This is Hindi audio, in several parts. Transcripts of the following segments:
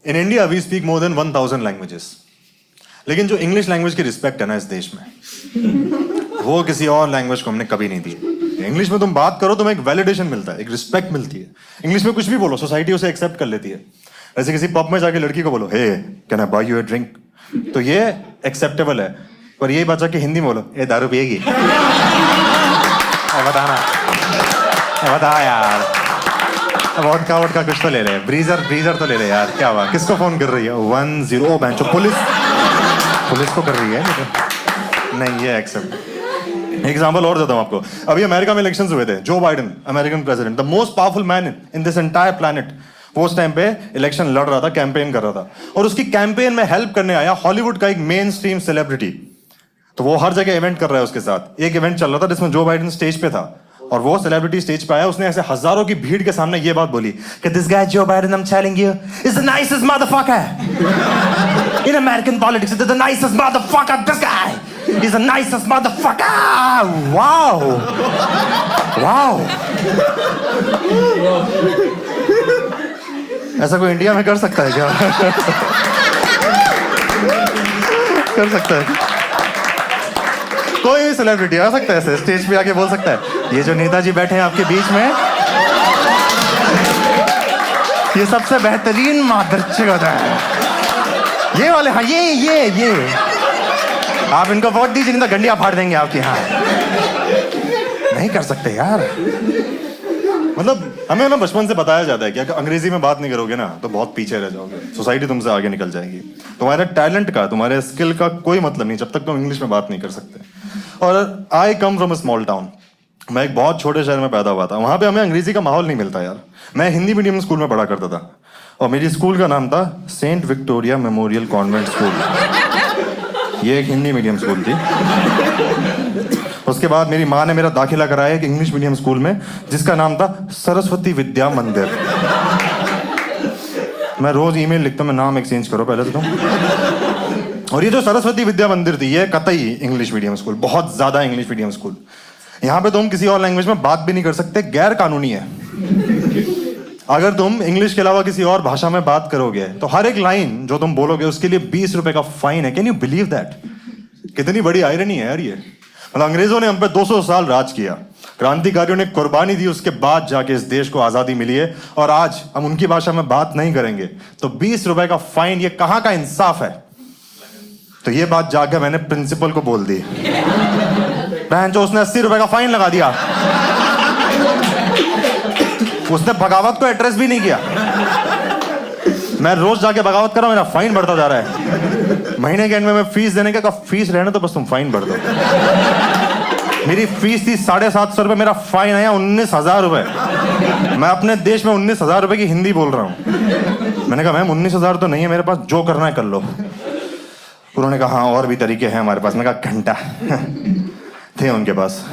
In India we speak more than 1000 languages, लेकिन जो इंग्लिश लैंग्वेज की रिस्पेक्ट है ना इस देश में, वो किसी और लैंग्वेज को हमने कभी नहीं दी। इंग्लिश में तुम बात करो, तुम्हें एक वैलिडेशन मिलता है, एक रिस्पेक्ट मिलती है। इंग्लिश में कुछ भी बोलो, सोसाइटी उसे एक्सेप्ट कर लेती है। ऐसे किसी पब में जाके लड़की को बोलो, hey can I buy you a drink, तो ये एक्सेप्टेबल है। पर यही बात जाके हिंदी में बोलो, ए दारू पिएगी, बताना, बता यार, वोडका वोडका कुछ तो ले ले, ब्रीजर तो ले ले यार, क्या हुआ, किसको फोन कर रही है, 10 बेंचो, पुलिस को कर रही है। नहीं ये एक्सेप्ट। एग्जाम्पल और देता हूं आपको। अभी अमेरिका में इलेक्शंस हुए थे, Joe Biden American president, the most powerful man in this entire planet, वो उस टाइम पे इलेक्शन लड़ रहा था, कैंपेन कर रहा था, और उसकी कैंपेन में हेल्प करने आया हॉलीवुड का एक मेन स्ट्रीम सेलिब्रिटी। तो वो हर जगह इवेंट कर रहा है उसके साथ। एक इवेंट चल रहा था जिसमें जो बाइडेन स्टेज पे था, और वो सेलिब्रिटी स्टेज पे आया, उसने ऐसे हजारों की भीड़ के सामने ये बात बोली कि this guy Joe Biden, I am telling you, is the nicest motherfucker in American politics, the nicest motherfucker, this guy is the nicest motherfucker. Wow wow, ऐसा कोई इंडिया में कर सकता है क्या? कर सकता है कोई भी सेलिब्रिटी आ सकता है ऐसे स्टेज पे आके बोल सकता है, ये जो नेताजी बैठे हैं आपके बीच में, ये सबसे बेहतरीन मादरचक होता है, ये वाले, हाँ ये आप इनको वोट दीजिए, नहीं तो गंडियां फाड़ देंगे आपकी। हाँ नहीं कर सकते यार। मतलब हमें ना बचपन से बताया जाता है कि अगर अंग्रेजी में बात नहीं करोगे ना तो बहुत पीछे रह जाओगे, सोसाइटी तुमसे आगे निकल जाएगी। तुम्हारे टैलेंट का, तुम्हारे स्किल का कोई मतलब नहीं जब तक तुम इंग्लिश में बात नहीं कर सकते। और I come from a small town, मैं एक बहुत छोटे शहर में पैदा हुआ था। वहां पे हमें अंग्रेजी का माहौल नहीं मिलता यार। मैं हिंदी मीडियम स्कूल में पढ़ा करता था, और मेरी स्कूल का नाम था Saint Victoria Memorial Convent School. ये एक हिंदी मीडियम स्कूल थी। उसके बाद मेरी माँ ने मेरा दाखिला कराया एक इंग्लिश मीडियम स्कूल में जिसका नाम था सरस्वती विद्या मंदिर। मैं रोज ईमेल लिखता हूँ, मैं नाम एक्सचेंज करो पहले तो तुम। और ये जो सरस्वती विद्या मंदिर थी, ये कतई इंग्लिश मीडियम स्कूल, बहुत ज्यादा इंग्लिश मीडियम स्कूल। यहाँ पे तुम किसी और लैंग्वेज में बात भी नहीं कर सकते, गैर कानूनी है। अगर तुम इंग्लिश के अलावा किसी और भाषा में बात करोगे तो हर एक लाइन जो तुम बोलोगे उसके लिए 20 रुपए का फाइन है। Can you believe that? कितनी बड़ी आयरनी है यार ये। मतलब अंग्रेजों ने हम पे 200 साल राज किया, क्रांतिकारियों ने कुर्बानी दी, उसके बाद जाके इस देश को आजादी मिली है, और आज हम उनकी भाषा में बात नहीं करेंगे तो 20 रुपए का फाइन, ये कहां का इंसाफ है? तो ये बात जाके मैंने प्रिंसिपल को बोल दी। बहन जो उसने 80 रुपए का फाइन लगा दिया। उसने बगावत को एड्रेस भी नहीं किया। मैं रोज जाके बगावत कर रहा हूं, मेरा फाइन बढ़ता जा रहा है। महीने के एंड में मैं फीस देने का, फीस रहने तो बस तुम फाइन भर दो। मेरी फीस थी 750 रुपए, मेरा फाइन आया 19,000 रुपए। मैं अपने देश में 19,000 रुपए की हिंदी बोल रहा हूँ। मैंने कहा मैम 19,000 तो नहीं है मेरे पास, जो करना है कर लो। उन्होंने कहा हाँ और भी तरीके हैं हमारे पास। मैंने कहा घंटा थे उनके पास।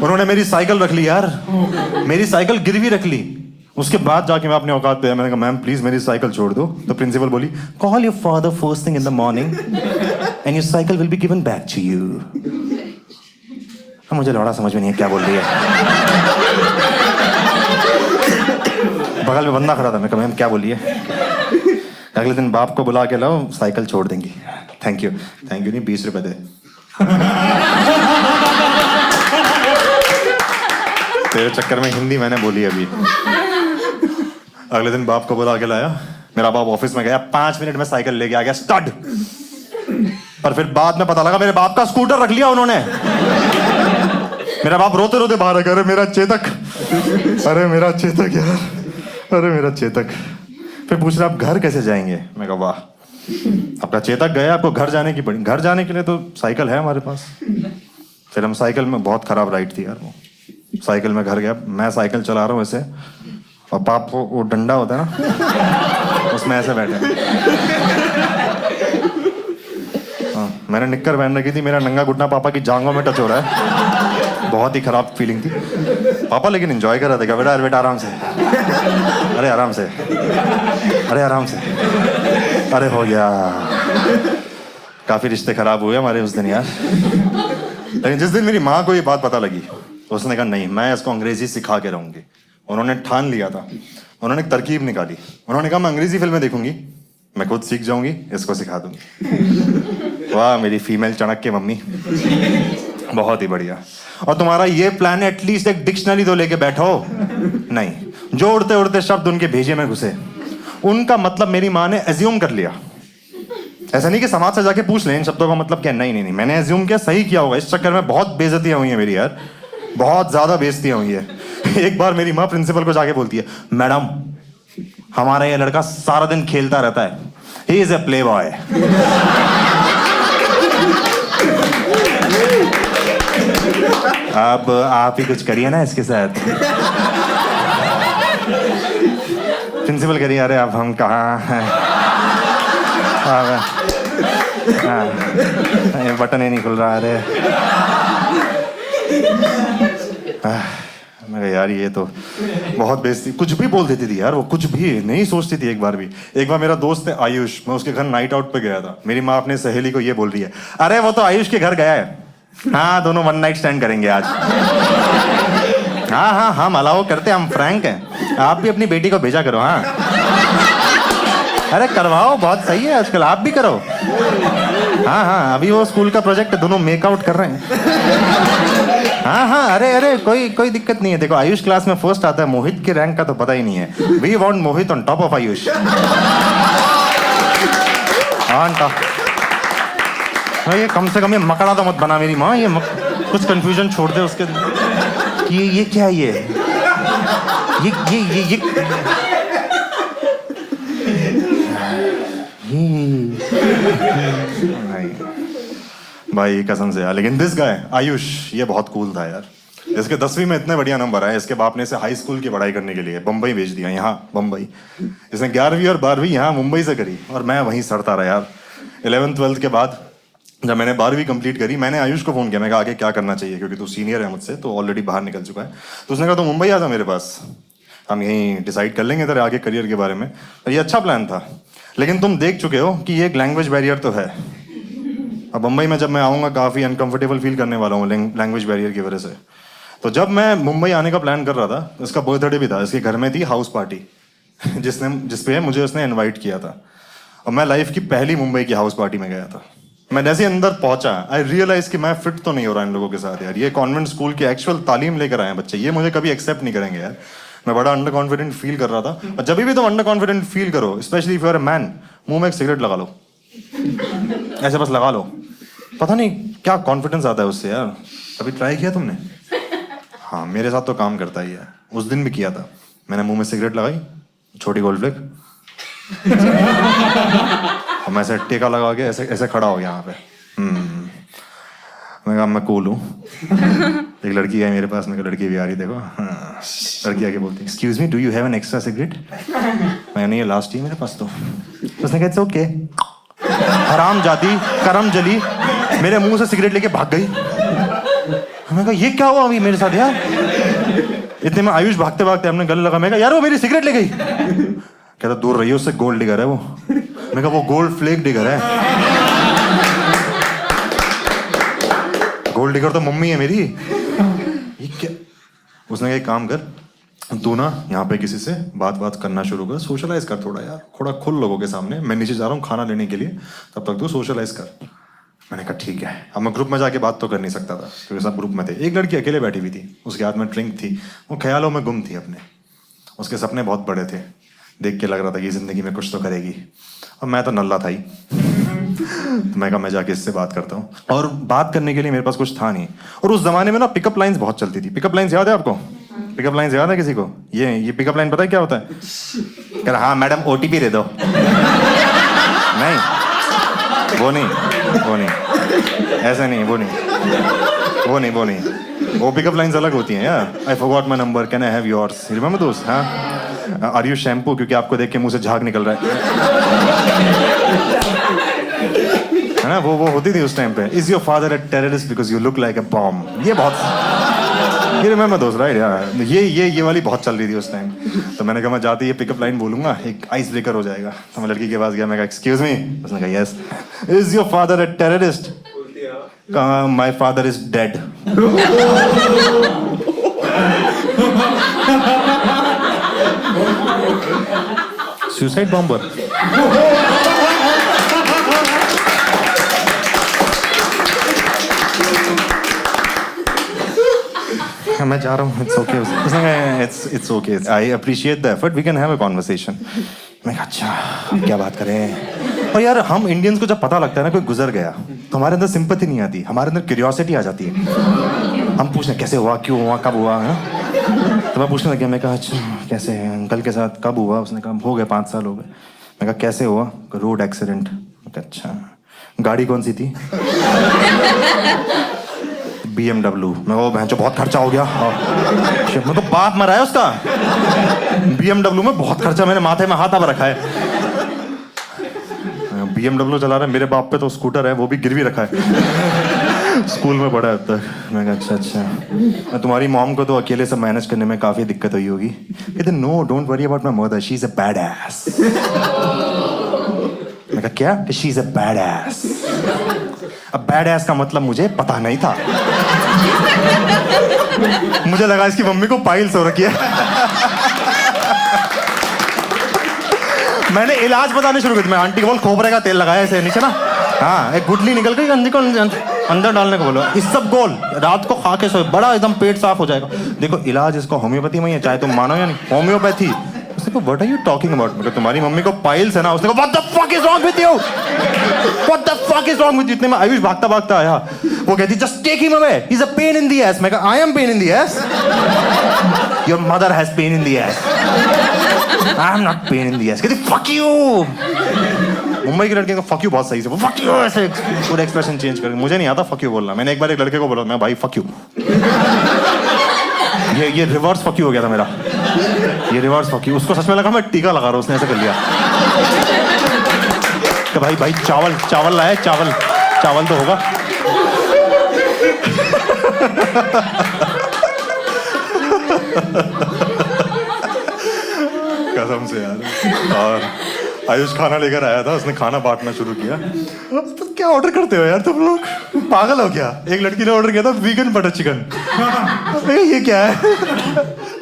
उन्होंने मेरी साइकिल रख ली यार, मेरी साइकिल गिरवी रख ली। उसके बाद जाके मैं अपने औकात पे आया। मैंने कहा मैम प्लीज मेरी साइकिल छोड़ दो। तो प्रिंसिपल बोली call your father first thing in the morning and your cycle will be given back to you. मुझे लौड़ा समझ में नहीं है क्या बोल रही है। बगल में बंदा खड़ा था, मैं कहा मैम क्या बोलिए? अगले दिन बाप को बुला के लाओ, साइकिल छोड़ देंगी। थैंक यू नहीं, 20 रुपए दे। तेरे चक्कर में हिंदी मैंने बोली अभी। अगले दिन बाप को बुला के लाया, मेरा बाप ऑफिस में गया, 5 मिनट में साइकिल लेके आ गया स्टड। पर फिर बाद में पता लगा मेरे बाप का स्कूटर रख लिया उन्होंने। मेरा बाप रोते रोते बाहर आ गया, अरे मेरा चेतक, अरे मेरा चेतक यार, अरे मेरा चेतक। फिर पूछ रहा आप घर कैसे जाएंगे? मैं कहा वाह, आपका चेतक गया, आपको घर जाने की पड़ी। घर जाने के लिए तो साइकिल है हमारे पास। फिर हम साइकिल में, बहुत खराब राइड थी यार वो, साइकिल में घर गया। मैं साइकिल चला रहा हूँ ऐसे, और पाप को वो डंडा होता है ना, उसमें ऐसे बैठे। हाँ, मैंने निक्कर पहन रखी थी, मेरा नंगा घुटना पापा की जांघों में टच हो रहा है। बहुत ही खराब फीलिंग थी। पापा लेकिन एंजॉय कर रहा था, बेटा बेटा आराम से, अरे आराम से, अरे आराम से, अरे हो गया। काफी रिश्ते खराब हुए हमारे उस दिन यार। लेकिन जिस दिन मेरी माँ को ये बात पता लगी, उसने कहा नहीं मैं इसको अंग्रेजी सिखा के रहूंगी। उन्होंने ठान लिया था। उन्होंने एक तरकीब निकाली। उन्होंने कहा मैं अंग्रेजी फिल्में देखूंगी, मैं खुद सीख जाऊंगी, इसको सिखा दूंगी। वाह मेरी फीमेल चणक के मम्मी, बहुत ही बढ़िया। और तुम्हारा ये प्लान है एटलीस्ट एक डिक्शनरी तो लेके बैठो। नहीं, जो उड़ते उड़ते शब्द उनके भेजे में घुसे, उनका मतलब मेरी माँ ने एज्यूम कर लिया। ऐसा नहीं कि समाज से जाके पूछ लें इन शब्दों का मतलब क्या। नहीं नहीं नहीं, मैंने एज्यूम किया, सही किया होगा। इस चक्कर में बहुत बेइज्जतियां हुई हैं मेरी यार, बहुत ज्यादा बेइज्जतियां हुई है। एक बार मेरी माँ प्रिंसिपल को जाके बोलती है, मैडम हमारा ये लड़का सारा दिन खेलता रहता है, he is a play boy. अब आप ही कुछ करिए ना इसके साथ। प्रिंसिपल कह रही अरे अब हम कहाँ हैं, ये बटन ही नहीं खुल रहा। अरे मैं कहा यार ये तो बहुत बेइज्जती, कुछ भी बोल देती थी यार वो, कुछ भी नहीं सोचती थी एक बार भी। एक बार मेरा दोस्त है आयुष, मैं उसके घर नाइट आउट पे गया था। मेरी माँ अपने सहेली को ये बोल रही है, अरे वो तो आयुष के घर गया है, हाँ दोनों वन नाइट स्टैंड करेंगे आज। हाँ हाँ हम अलाउ करते, हम फ्रैंक हैं, आप भी अपनी बेटी को भेजा करो। हाँ अरे करवाओ, बहुत सही है आजकल, आप भी करो। हाँ हाँ अभी वो स्कूल का प्रोजेक्ट है, दोनों मेकआउट कर रहे हैं। हाँ हाँ अरे अरे कोई दिक्कत नहीं है। देखो आयुष क्लास में फर्स्ट आता है, मोहित के रैंक का तो पता ही नहीं है। We want Mohit on top of Ayush, on top. ये कम से कम ये मकड़ा तो मत बना मेरी माँ, ये कुछ कंफ्यूजन छोड़ दे उसके। ये क्या है ये भाई कसम से यार। लेकिन दिस गाय आयुष ये बहुत कूल था यार। इसके 10वीं में इतने बढ़िया नंबर आए, इसके बाप ने इसे हाई स्कूल की पढ़ाई करने के लिए बम्बई भेज दिया। यहाँ बम्बई इसने 11वीं और 12वीं यहाँ मुंबई से करी, और मैं वहीं सड़ता रहा यार। 11th 12th के बाद जब मैंने 12वीं कंप्लीट करी, मैंने आयुष को फ़ोन किया, मैं कहा आगे क्या करना चाहिए, क्योंकि तू सीनियर है मुझसे, तो ऑलरेडी बाहर निकल चुका है। तो उसने कहा तो मुंबई आ जा मेरे पास, हम यहीं डिसाइड कर लेंगे तेरे आगे करियर के बारे में। तो ये अच्छा प्लान था, लेकिन तुम देख चुके हो कि ये एक लैंग्वेज बैरियर तो है। अब मुंबई में जब मैं आऊँगा काफ़ी अनकंफर्टेबल फील करने वाला हूँ लैंग्वेज बैरियर की वजह से। तो जब मैं मुंबई आने का प्लान कर रहा था, इसका बर्थडे भी था, इसके घर में थी हाउस पार्टी जिसपे मुझे उसने इन्वाइट किया था। और मैं लाइफ की पहली मुंबई की हाउस पार्टी में गया था। मैं जैसे अंदर पहुंचा, आई रियलाइज कि मैं फिट तो नहीं हो रहा इन लोगों के साथ यार। ये कॉन्वेंट स्कूल की एक्चुअल तालीम लेकर आए हैं बच्चे, ये मुझे कभी एक्सेप्ट नहीं करेंगे यार। मैं बड़ा अंडर कॉन्फिडेंट फील कर रहा था। और जब भी तुम अंडर कॉन्फिडेंट फील करो, specially if you are a man, मुंह में एक सिगरेट लगा लो, ऐसे बस लगा लो, पता नहीं क्या कॉन्फिडेंस आता है उससे यार। कभी ट्राई किया तुमने? हाँ मेरे साथ तो काम करता ही है। उस दिन भी किया था, मैंने मुंह में सिगरेट लगाई, छोटी गोल्ड फ्लेक, और मैं ऐसे टेका लगा के ऐसे ऐसे खड़ा हो गया यहाँ पे। मैं कहा मैं कूल हूँ। एक लड़की है मेरे पास, मैं लड़की भी आ रही, देखो। हाँ। लड़की आके बोलती, excuse me do you have an extra cigarette? मैं नहीं, ये लास्ट ही मेरे पास। तो उसने कहा इट्स ओके। हराम जाती करम जली मेरे मुंह से सिगरेट लेके भाग गई। मैं कहा ये क्या हुआ अभी मेरे साथ यार? इतने में आयुष भागते भागते हमने गले लगा। मैं कहा यार वो मेरी सिगरेट ले गई। कहता दूर रहिए उससे, गोल्ड डिगर है वो। मैं कहा वो गोल्ड फ्लेक डिगर है, गोल्ड डिगर तो मम्मी है मेरी। ये क्या? उसने कहा एक काम कर, तू ना यहाँ पे किसी से बात करना शुरू कर, सोशलाइज कर थोड़ा यार, थोड़ा खुल लोगों के सामने। मैं नीचे जा रहा हूँ खाना लेने के लिए, तब तक तू सोशलाइज कर। मैंने कहा ठीक है। अब मैं ग्रुप में जाके बात तो कर नहीं सकता था क्योंकि सब ग्रुप में थे। एक लड़की अकेले बैठी हुई थी, उसके हाथ में ड्रिंक थी, वो ख्यालों में गुम थी अपने। उसके सपने बहुत बड़े थे, देख के लग रहा था कि जिंदगी में कुछ तो करेगी। और मैं तो नल्ला था ही। तो मैं कहा मैं जाके इससे बात करता हूँ। और बात करने के लिए मेरे पास कुछ था नहीं। और उस जमाने में ना पिकअप लाइंस बहुत चलती थी। पिकअप लाइन्स याद है आपको? पिकअप लाइन्स याद है किसी को? ये पिकअप लाइन पता है क्या होता है? कह रहा हाँ मैडम OTP दे दो। नहीं वो नहीं ऐसा नहीं, वो नहीं। वो पिकअप लाइन्स अलग होती हैं यार। I forgot my number, can I have yours, remember दोस्त? हाँ। आर यू शैम्पू, क्योंकि आपको देख के मुंह से झाग निकल रहा है ना? वो होती थी उस टाइम पे। Is your father a terrorist because you look like a bomb. ये बहुत, ये रिमेंबर दोस्त राइट यार। ये वाली बहुत चल रही थी उस टाइम। तो मैंने कहा मैं जाते ये पिकअप लाइन बोलूंगा, एक आइस ब्रेकर हो जाएगा। तो मैं लड़की के पास गया, मैं कहा एक्सक्यूज मी। उसने कहा yes. Is your father a terrorist? My father is dead. Suicide bomber. मैं जा रहा हूँ, इट्स ओके। उसने कहा it's okay, I appreciate the effort, we can have a conversation. मैं कहा अच्छा क्या बात करें। और यार हम इंडियंस को जब पता लगता है ना कोई गुजर गया तो हमारे अंदर सिंपैथी नहीं आती, हमारे अंदर क्यूरियोसिटी आ जाती है। हम पूछते हैं कैसे हुआ, क्यों हुआ, कब हुआ है। तो मैं पूछने लगा, मैं कहा अच्छा कैसे है अंकल के साथ, कब हुआ। उसने कहा हो गए 5 साल हो गए। मैं कहा कैसे हुआ, रोड एक्सीडेंट। मैं कहा अच्छा गाड़ी कौन सी थी, BMW। मैं वो बहन बहुत खर्चा हो गया, मैं तो बाप मरा है उसका। BMW में बहुत खर्चा, मैंने माथे में हाथ अब रखा है। BMW चला रहा है, मेरे बाप पे तो स्कूटर है, वो भी गिरवी रखा है। स्कूल में पढ़ा है अब तक। मैं कहा अच्छा तुम्हारी मॉम को तो अकेले सब मैनेज करने में काफी दिक्कत हुई होगी। कहते no don't worry about my mother, she is a bad ass. मैं कहा क्या, she is a bad ass. अब बैड एस का मतलब मुझे पता नहीं था। मुझे लगा इसकी मम्मी को पाइल्स हो रखी है। मैंने इलाज बताने शुरू कर दिया। मैं आंटी को बोल खोपरे का तेल लगाया ऐसे नीचे ना, हाँ एक गुठली निकल गई, अंदर को अंदर डालने को बोलो, इस सब गोल रात को खा के सोए, बड़ा एकदम पेट साफ हो जाएगा। देखो इलाज इसको होम्योपैथी में ही है, चाहे तुम मानो या नहीं, होम्योपैथी। उसने कहा what are you talking about. मतलब तुम्हारी मम्मी को पाइल्स है ना। उसने कहा what the fuck is wrong with you, what the fuck is wrong with you. इतने में आयुष भागता भागता आया, वो कहती just take him away, he is a pain in the ass. मैं कहा I am pain in the ass, your mother has pain in the ass, I am not pen in the S. कहती फक यू। मुंबई के लड़के को फक यू बहुत सही से, फक यू ऐसे पूरा एक्सप्रेशन चेंज करके। मुझे नहीं आता फक यू बोलना। मैंने एक बार एक लड़के को बोला, मैं भाई फक यू। ये रिवर्स फक यू हो गया था मेरा, ये रिवर्स फक यू। उसको सच में लगा मैं टीका लगा रहा हूँ, उसने ऐसे कर लिया कि भाई भाई चावल चावल लाया, चावल चावल तो होगा। कसम से यार। और आयुष खाना लेकर आया था, उसने खाना बांटना शुरू किया। तो क्या ऑर्डर करते हो यार तुम लोग, पागल हो क्या। एक लड़की ने ऑर्डर किया था वीगन बटर चिकन। ये क्या है,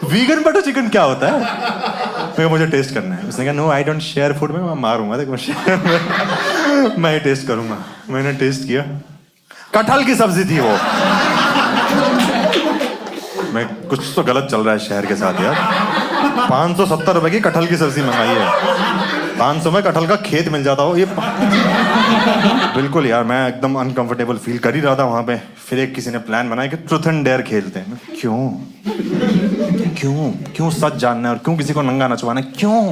वीगन बटर चिकन क्या होता है। मुझे टेस्ट करना है। उसने कहा no I don't share food में, मैं मारूंगा देखो। मैं ही टेस्ट करूंगा। मैंने टेस्ट किया, कटहल की सब्जी थी वो। मैं कुछ तो गलत चल रहा है शहर के साथ यार। 570 रुपए की कटहल की सब्जी मंगाई है। 500 में कटहल का खेत मिल जाता हो ये। बिल्कुल यार, मैं एकदम अनकंफर्टेबल फील कर ही रहा था वहां पे। फिर एक किसी ने प्लान बनाया कि ट्रूथ एंड डेयर खेलते हैं। क्यों क्यों क्यों सच जानना है और क्यों किसी को नंगा नचवाना है, क्यों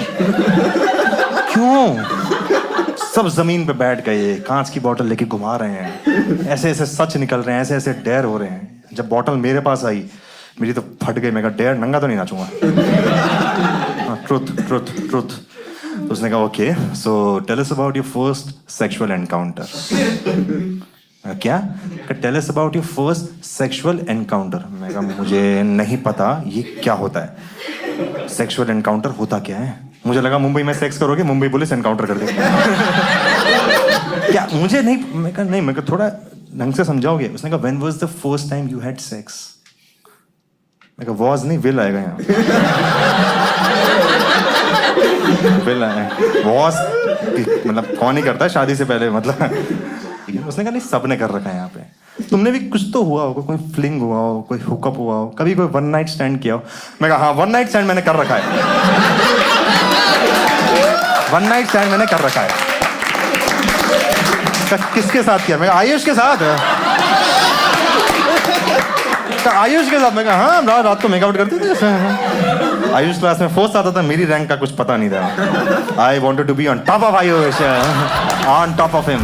क्यों। सब जमीन पे बैठ गए, कांच की बोतल लेके घुमा रहे हैं, ऐसे ऐसे सच निकल रहे हैं, ऐसे ऐसे डेयर हो रहे हैं। जब बोतल मेरे पास आई मेरी तो फट गई। मैं कहा डेयर नंगा तो नहीं नाचूंगा। Truth truth truth. तो उसने कहा okay so tell us about your first sexual encounter. क्या, tell us about your first sexual encounter. मैं कहा मुझे नहीं पता ये क्या होता है, सेक्सुअल एनकाउंटर होता क्या है। मुझे लगा मुंबई में सेक्स करोगे, मुंबई पुलिस एनकाउंटर कर देगी। क्या मुझे नहीं। मैं कहा नहीं, मैं कहा थोड़ा ढंग से समझाओगे। उसने कहा when was the first time you had sex. मैं कहा वॉज नहीं, विल आएगा यहाँ। विल आए, वॉज मतलब कौन ही करता है शादी से पहले, मतलब। उसने कहा नहीं सबने कर रखा है यहाँ पे। तुमने भी कुछ तो हुआ होगा, कोई फ्लिंग हुआ हो, कोई हुकअप हुआ हो, कभी कोई वन नाइट स्टैंड किया हो। मैं कहा हाँ वन नाइट स्टैंड मैंने कर रखा है। वन नाइट स्टैंड मैंने कर रखा है। किसके साथ किया। मैं आयुष के साथ। आयुष के साथ। मैं कहा हाँ रात को मेकआउट करते थे। आयुष क्लास में फर्स्ट आता था, मेरी रैंक का कुछ पता नहीं था। I wanted to be on top of Ayush, on top of him.